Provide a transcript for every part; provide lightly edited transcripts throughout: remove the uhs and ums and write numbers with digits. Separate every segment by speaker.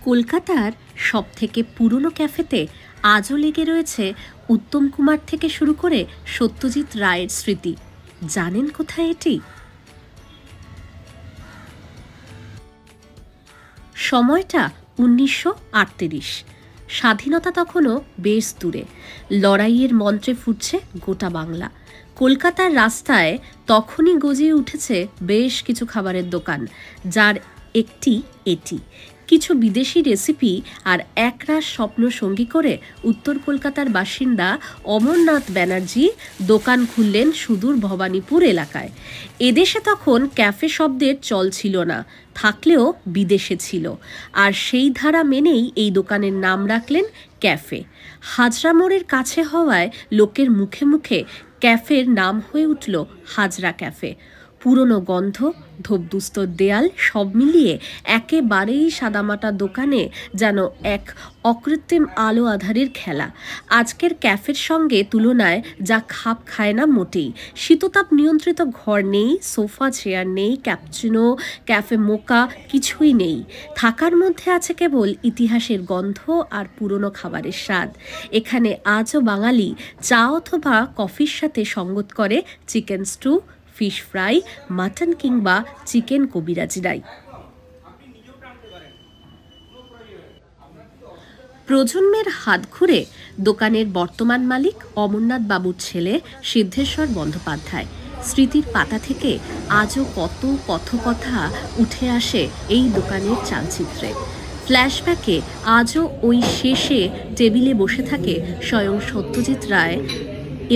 Speaker 1: কলকাতার সবথেকে পুরনো ক্যাফেতে আজও লেগে রয়েছে উত্তম কুমার থেকে শুরু করে সত্যজিৎ রায়ের স্মৃতি। জানেন কোথায় এটি? সময়টা 1938। স্বাধীনতা তখনও বেশ দূরে। লড়াইয়ের মন্ত্রে ফুটছে গোটা বাংলা। কলকাতার রাস্তায় তখনই গজিয়ে উঠেছে বেশ কিছু খাবারের দোকান, যার একটি এটি। কিছু বিদেশি রেসিপি আর একরাশ স্বপ্ন সঙ্গী করে উত্তর কলকাতার বাসিন্দা অমরনাথ ব্যানার্জি দোকান খুললেন সুদূর ভবানীপুর এলাকায়। এদেশে তখন ক্যাফে শব্দের চল ছিল না, থাকলেও বিদেশে ছিল। আর সেই ধারা মেনেই এই দোকানের নাম রাখলেন ক্যাফে। হাজরা মোড়ের কাছে হওয়ায় লোকের মুখে মুখে ক্যাফের নাম হয়ে উঠল হাজরা ক্যাফে। পুরনো গন্ধ, ধোপদুস্তর দেয়াল সব মিলিয়ে একেবারেই সাদামাটা দোকানে যেন এক অকৃত্রিম আলো আধারের খেলা। আজকের ক্যাফের সঙ্গে তুলনায় যা খাপ খায় না মোটেই। শীততাপ নিয়ন্ত্রিত ঘর নেই, সোফা চেয়ার নেই, ক্যাপচিনো, ক্যাফে মোকা কিছুই নেই। থাকার মধ্যে আছে কেবল ইতিহাসের গন্ধ আর পুরনো খাবারের স্বাদ। এখানে আজও বাঙালি চা অথবা কফির সাথে সঙ্গত করে chicken stew, fish fry, mutton কিংবা চিকেন কবিরাজিরাই। প্রজন্মের হাত ঘুরে দোকানের বর্তমান মালিক অমরনাথ বাবুর ছেলে সিদ্ধেশ্বর বন্দ্যোপাধ্যায়। স্মৃতির পাতা থেকে আজও কত কথকথা উঠে আসে এই দোকানের চালচিত্রে। ফ্ল্যাশব্যাকে আজও ওই শেষে টেবিলে বসে থাকে স্বয়ং সত্যজিৎ রায়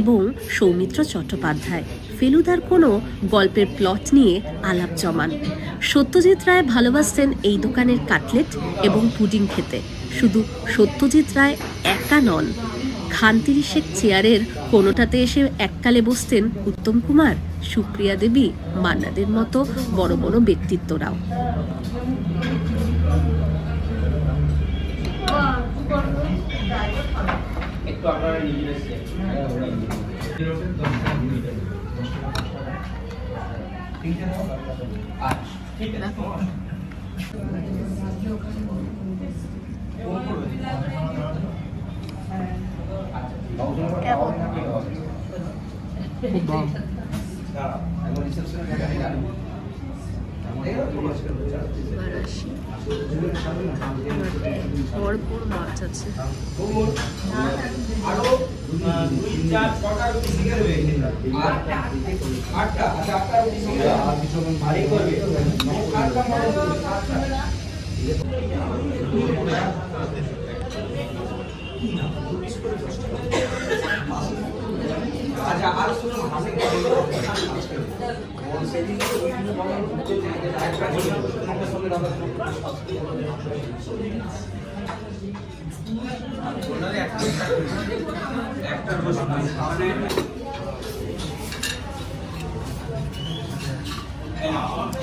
Speaker 1: এবং সৌমিত্র চট্টোপাধ্যায়। ফেলুদার কোনো গল্পের প্লট নিয়ে আলাপ জমান। সত্যজিৎ রায় ভালোবাসতেন এই দোকানের কাটলেট এবং পুডিং খেতে। শুধু সত্যজিৎ রায় একা নন, খানতিরিশেক চেয়ারের কোনোটাতে এসে এককালে বসতেন উত্তম কুমার, সুপ্রিয়া দেবী, মান্নাদের মতো বড় বড় ব্যক্তিত্বরাও। ভরপুর মাছ আছে।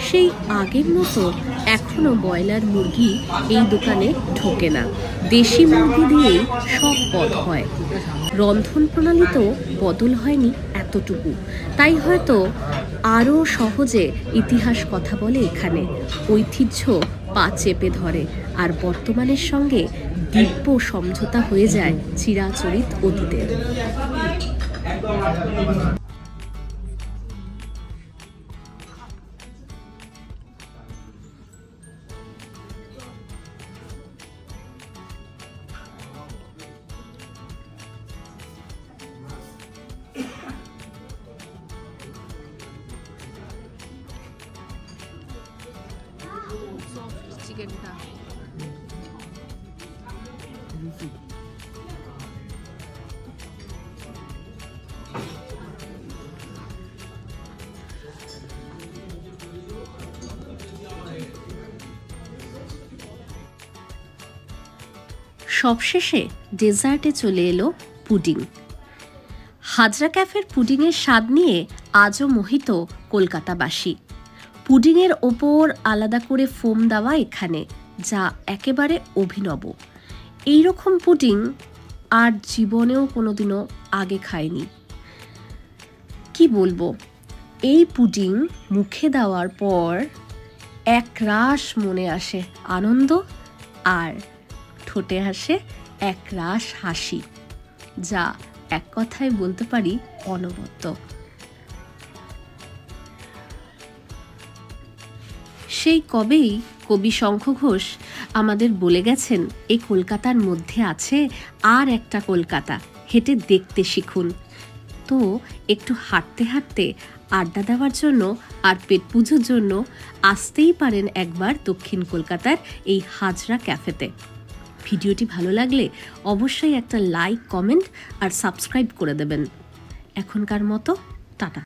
Speaker 1: সেই আগের মতো এখনো ব্রয়লার মুরগি এই দোকানে ঢোকে না। দেশি মুরগি দিয়েই সব পদ হয়। রন্ধন প্রণালীতেও বদল হয়নি এতটুকু। তাই হয়তো আরও সহজে ইতিহাস কথা বলে এখানে। ঐতিহ্য পা চেপে ধরে, আর বর্তমানের সঙ্গে দিব্য সমঝোতা হয়ে যায় চিরাচরিত অতীতের। চিকেনটা সবশেষে ডেজার্টে চলে এলো পুডিং। হাজরা ক্যাফের পুডিংয়ের স্বাদ নিয়ে আজও মোহিত কলকাতাবাসী। পুডিংয়ের ওপর আলাদা করে ফোম দেওয়া এখানে, যা একেবারে অভিনব। এইরকম পুডিং আর জীবনেও কোনোদিনও আগে খাইনি। কি বলবো, এই পুডিং মুখে দেওয়ার পর এক রাশ মনে আসে আনন্দ আর ঠোঁটে আসে একরাশ হাসি, যা এক কথায় বলতে পারি অনবদ্য। সেই কবেই কবি শঙ্খ ঘোষ আমাদের বলে গেছেন, এই কলকাতার মধ্যে আছে আর একটা কলকাতা, হেঁটে দেখতে শিখুন। তো একটু হাঁটতে হাঁটতে আড্ডা দেওয়ার জন্য আর পেট পুজোর জন্য আসতেই পারেন একবার দক্ষিণ কলকাতার এই হাজরা ক্যাফেতে। ভিডিওটি ভালো লাগলে অবশ্যই একটা লাইক, কমেন্ট আর সাবস্ক্রাইব করে দেবেন। এখনকার মতো টাটা।